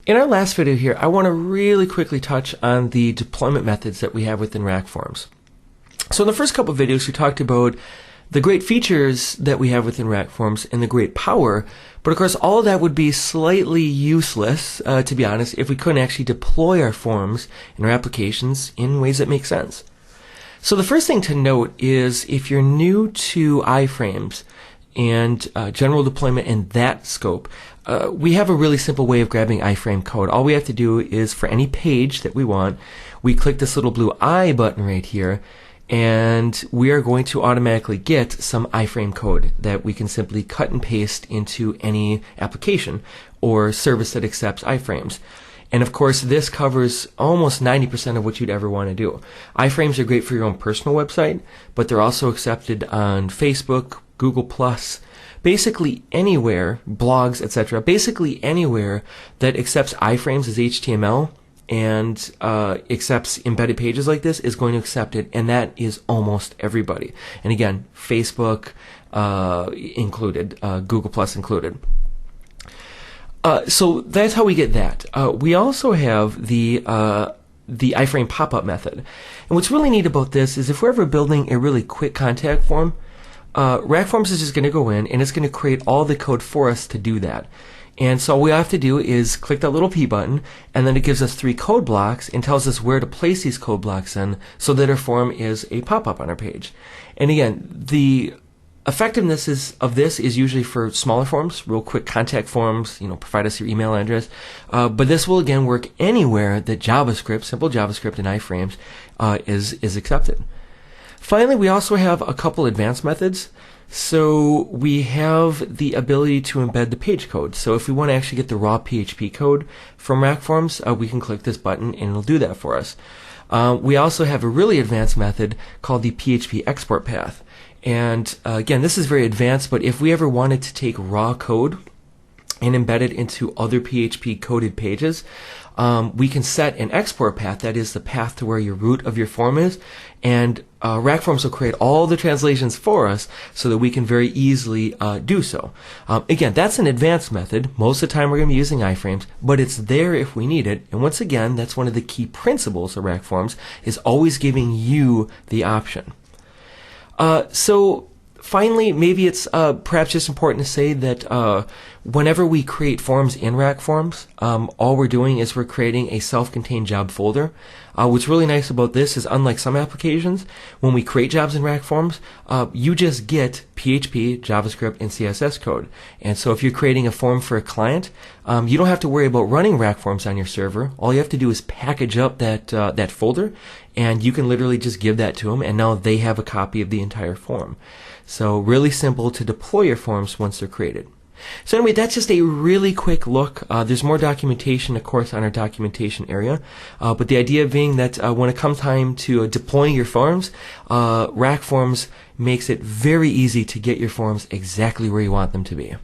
In our last video here, I want to really quickly touch on the deployment methods that we have within RackForms. So in the first couple of videos, we talked about the great features that we have within RackForms and the great power, but of course all of that would be slightly useless, to be honest, if we couldn't actually deploy our forms and our applications in ways that make sense. So the first thing to note is if you're new to iframes and general deployment in that scope, we have a really simple way of grabbing iframe code. All we have to do is for any page that we want, we click this little blue I button right here, and we are going to automatically get some iframe code that we can simply cut and paste into any application or service that accepts iframes. And of course, this covers almost 90% of what you'd ever want to do. Iframes are great for your own personal website, but they're also accepted on Facebook, Google+, basically anywhere, blogs, etc., basically anywhere that accepts iframes as HTML and accepts embedded pages like this is going to accept it, and that is almost everybody. And again, Facebook included, Google+ included. So that's how we get that. We also have the iframe pop-up method. And what's really neat about this is if we're ever building a really quick contact form, RackForms is just going to go in and it's going to create all the code for us to do that. And so all we have to do is click that little P button, and then it gives us 3 code blocks and tells us where to place these code blocks in so that our form is a pop-up on our page. And again, the effectiveness of this is usually for smaller forms, real quick contact forms, provide us your email address. But this will again work anywhere that JavaScript, simple JavaScript and iframes is accepted. Finally, we also have a couple advanced methods. So we have the ability to embed the page code. So if we want to actually get the raw PHP code from RackForms, we can click this button and it'll do that for us. We also have a really advanced method called the PHP export path. And again, this is very advanced, but if we ever wanted to take raw code and embed it into other PHP coded pages, we can set an export path, that is the path to where your root of your form is, and RackForms will create all the translations for us so that we can very easily do so. Again, that's an advanced method. Most of the time we're going to be using iframes, but it's there if we need it. And once again, that's one of the key principles of RackForms, is always giving you the option. So finally, maybe it's perhaps just important to say that whenever we create forms in RackForms, all we're doing is we're creating a self-contained job folder. What's really nice about this is, unlike some applications, when we create jobs in RackForms, you just get PHP, JavaScript, and CSS code. And so if you're creating a form for a client, you don't have to worry about running RackForms on your server. All you have to do is package up that folder, and you can literally just give that to them, and now they have a copy of the entire form. So really simple to deploy your forms once they're created. So anyway, that's just a really quick look. There's more documentation, of course, on our documentation area. But the idea being that when it comes time to deploying your forms, RackForms makes it very easy to get your forms exactly where you want them to be.